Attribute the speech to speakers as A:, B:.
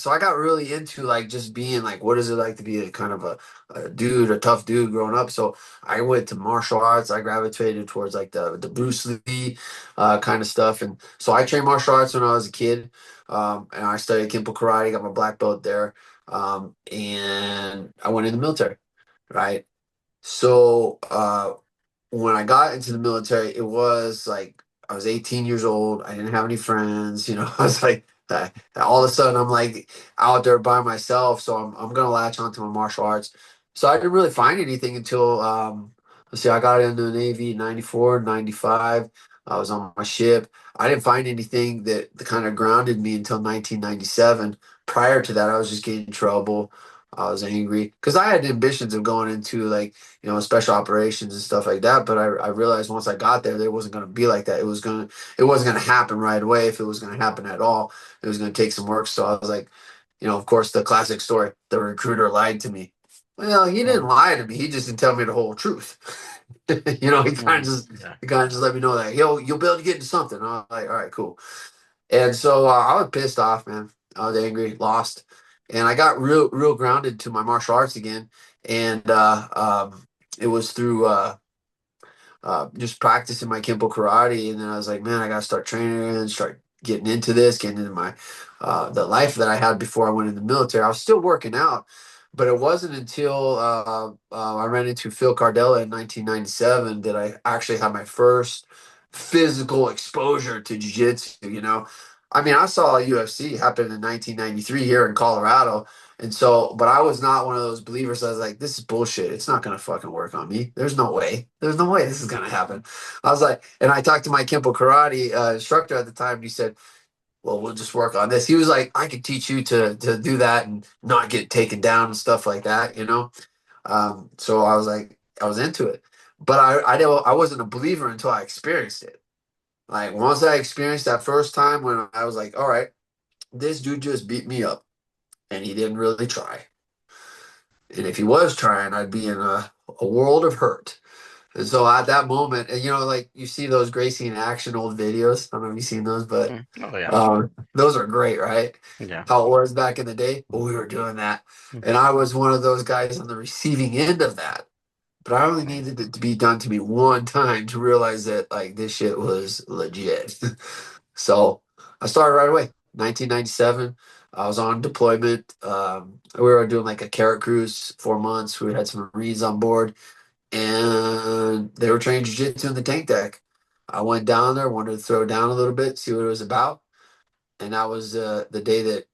A: so I got really into like just being like, what is it like to be a kind of a tough dude growing up. So I went to martial arts. I gravitated towards like the Bruce Lee kind of stuff. And so I trained martial arts when I was a kid. And I studied Kenpo Karate, got my black belt there. And I went in the military, right? So when I got into the military, it was like I was 18 years old. I didn't have any friends. I was like, all of a sudden I'm like out there by myself. So I'm gonna latch onto my martial arts. So I didn't really find anything until let's see, I got into the Navy in 94, 95. I was on my ship. I didn't find anything that kind of grounded me until 1997. Prior to that, I was just getting in trouble. I was angry because I had ambitions of going into like special operations and stuff like that. But I realized once I got there, it wasn't going to be like that. It wasn't going to happen right away. If it was going to happen at all, it was going to take some work. So I was like, of course, the classic story, the recruiter lied to me. Well, he didn't lie to me. He just didn't tell me the whole truth. He kind of just let me know that you'll be able to get into something. I was like, all right, cool. And so I was pissed off, man. I was angry, lost, and I got real grounded to my martial arts again. And it was through just practicing my Kenpo Karate. And then I was like, man, I got to start training and start getting into this, getting into my the life that I had before I went in the military. I was still working out, but it wasn't until I ran into Phil Cardella in 1997 that I actually had my first physical exposure to jiu-jitsu. I mean, I saw UFC happen in 1993 here in Colorado. And so, but I was not one of those believers. I was like, this is bullshit. It's not going to fucking work on me. There's no way. There's no way this is going to happen. I was like, and I talked to my Kenpo Karate instructor at the time. And he said, well, we'll just work on this. He was like, I could teach you to do that and not get taken down and stuff like that. So I was like, I was into it. But I wasn't a believer until I experienced it. Like once I experienced that first time when I was like, all right, this dude just beat me up and he didn't really try. And if he was trying, I'd be in a world of hurt. And so at that moment, and like you see those Gracie in action old videos. I don't know if you've seen those, but
B: Oh yeah.
A: those are great, right?
B: Yeah.
A: How it was back in the day. Well, we were doing that. And I was one of those guys on the receiving end of that. But I only needed it to be done to me one time to realize that like this shit was legit. So I started right away. 1997. I was on deployment. We were doing like a carrot cruise, 4 months. We had some Marines on board, and they were training jiu-jitsu in the tank deck. I went down there, wanted to throw down a little bit, see what it was about, and that was the day that